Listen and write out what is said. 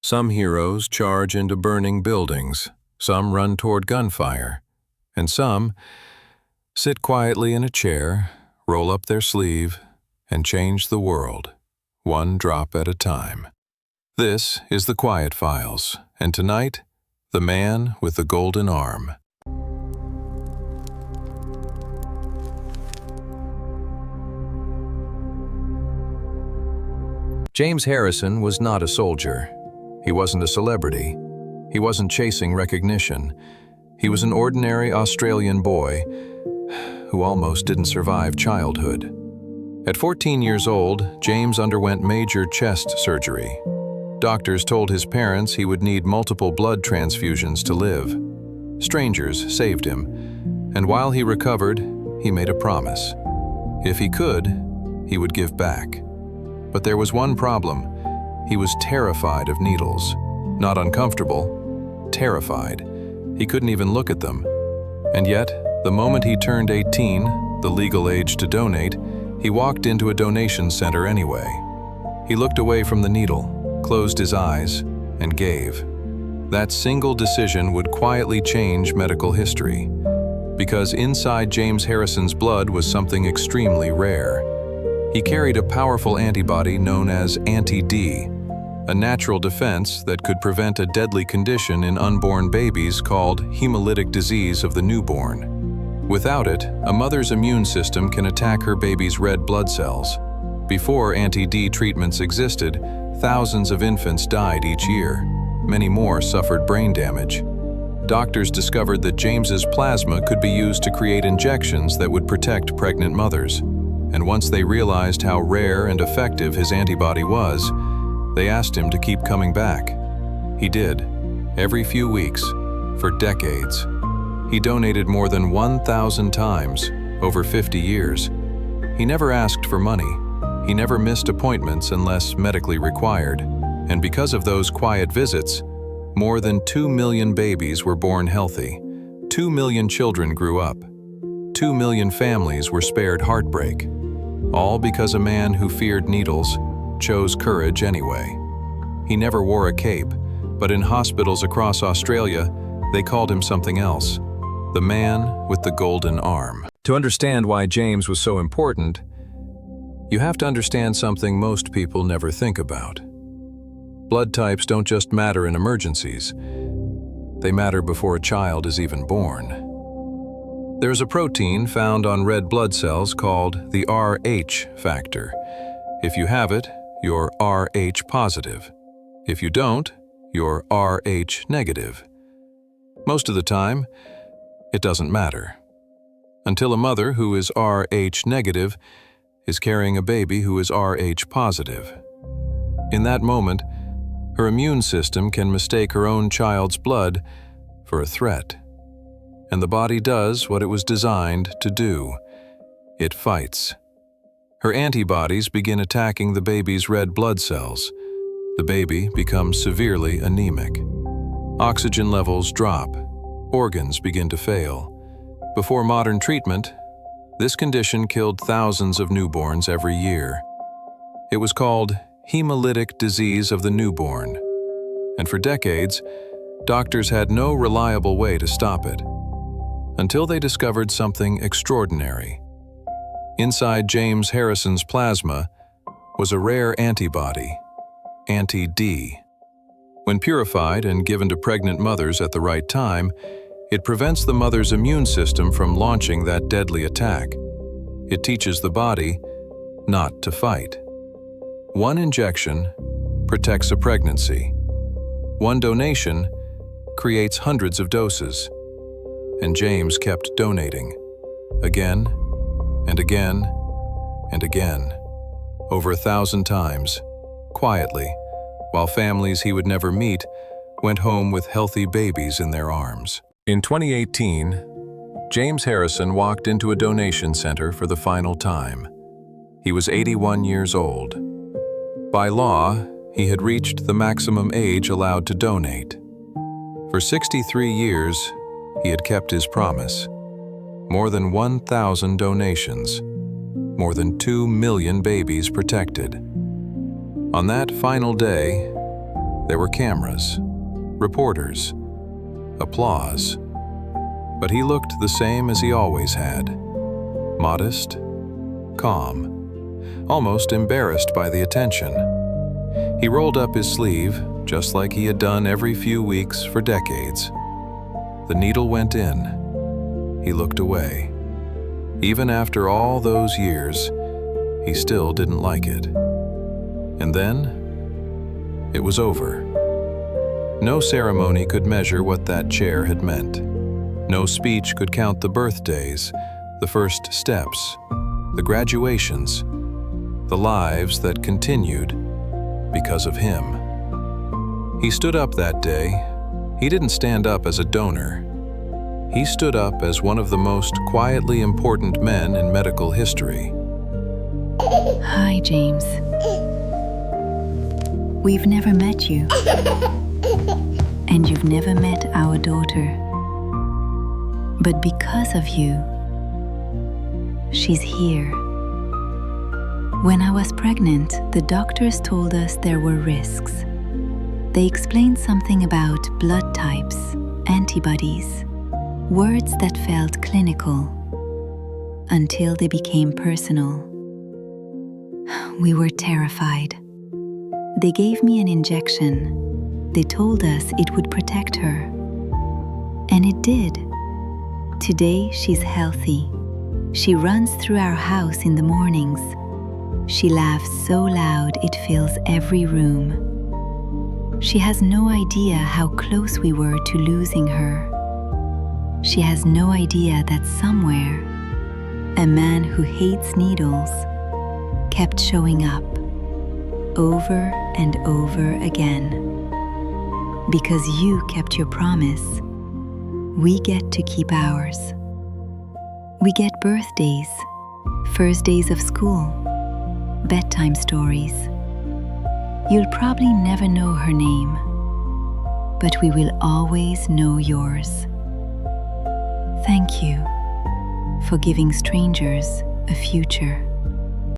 Some heroes charge into burning buildings, some run toward gunfire, and some sit quietly in a chair, roll up their sleeve, and change the world, one drop at a time. This is The Quiet Files, and tonight, the man with the golden arm. James Harrison was not a soldier. He wasn't a celebrity. He wasn't chasing recognition. He was an ordinary Australian boy who almost didn't survive childhood. At 14 years old, James underwent major chest surgery. Doctors told his parents he would need multiple blood transfusions to live. Strangers saved him, and while he recovered, he made a promise. If he could, he would give back. But there was one problem. He was terrified of needles. Not uncomfortable, terrified. He couldn't even look at them. And yet, the moment he turned 18, the legal age to donate, he walked into a donation center anyway. He looked away from the needle, closed his eyes, and gave. That single decision would quietly change medical history, because inside James Harrison's blood was something extremely rare. He carried a powerful antibody known as anti-D, a natural defense that could prevent a deadly condition in unborn babies called hemolytic disease of the newborn. Without it, a mother's immune system can attack her baby's red blood cells. Before anti-D treatments existed, thousands of infants died each year. Many more suffered brain damage. Doctors discovered that James's plasma could be used to create injections that would protect pregnant mothers. And once they realized how rare and effective his antibody was, they asked him to keep coming back. He did, every few weeks, for decades. He donated more than 1,000 times, over 50 years. He never asked for money. He never missed appointments unless medically required. And because of those quiet visits, more than 2 million babies were born healthy. 2 million children grew up. 2 million families were spared heartbreak. All because a man who feared needles chose courage anyway. He never wore a cape, but in hospitals across Australia, they called him something else. The man with the golden arm. To understand why James was so important, you have to understand something most people never think about. Blood types don't just matter in emergencies. They matter before a child is even born. There's a protein found on red blood cells called the Rh factor. If you have it, you're Rh positive. If you don't, you're Rh negative. Most of the time, it doesn't matter. Until a mother who is Rh negative is carrying a baby who is Rh positive. In that moment, her immune system can mistake her own child's blood for a threat. And the body does what it was designed to do. It fights. Her antibodies begin attacking the baby's red blood cells. The baby becomes severely anemic. Oxygen levels drop. Organs begin to fail. Before modern treatment, this condition killed thousands of newborns every year. It was called hemolytic disease of the newborn. And for decades, doctors had no reliable way to stop it, until they discovered something extraordinary. Inside James Harrison's plasma was a rare antibody, anti-D. When purified and given to pregnant mothers at the right time, it prevents the mother's immune system from launching that deadly attack. It teaches the body not to fight. One injection protects a pregnancy. One donation creates hundreds of doses. And James kept donating, again and again and again, over 1,000 times, quietly, while families he would never meet went home with healthy babies in their arms. In 2018, James Harrison walked into a donation center for the final time. He was 81 years old. By law, he had reached the maximum age allowed to donate. For 63 years, he had kept his promise. More than 1,000 donations. More than 2 million babies protected. On that final day, There were cameras, reporters, applause. But he looked the same as he always had. Modest, calm, almost embarrassed by the attention. He rolled up his sleeve, just like he had done every few weeks for decades. The needle went in. He looked away. Even after all those years, he still didn't like it. And then, it was over. No ceremony could measure what that chair had meant. No speech could count the birthdays, the first steps, the graduations, the lives that continued because of him. He stood up that day. He didn't stand up as a donor. He stood up as one of the most quietly important men in medical history. Hi, James. We've never met you. And you've never met our daughter. But because of you, she's here. When I was pregnant, the doctors told us there were risks. They explained something about blood types, antibodies, words that felt clinical, until they became personal. We were terrified. They gave me an injection. They told us it would protect her. And it did. Today, she's healthy. She runs through our house in the mornings. She laughs so loud it fills every room. She has no idea how close we were to losing her. She has no idea that somewhere, a man who hates needles kept showing up over and over again. Because you kept your promise, we get to keep ours. We get birthdays, first days of school, bedtime stories. You'll probably never know her name, but we will always know yours. Thank you for giving strangers a future.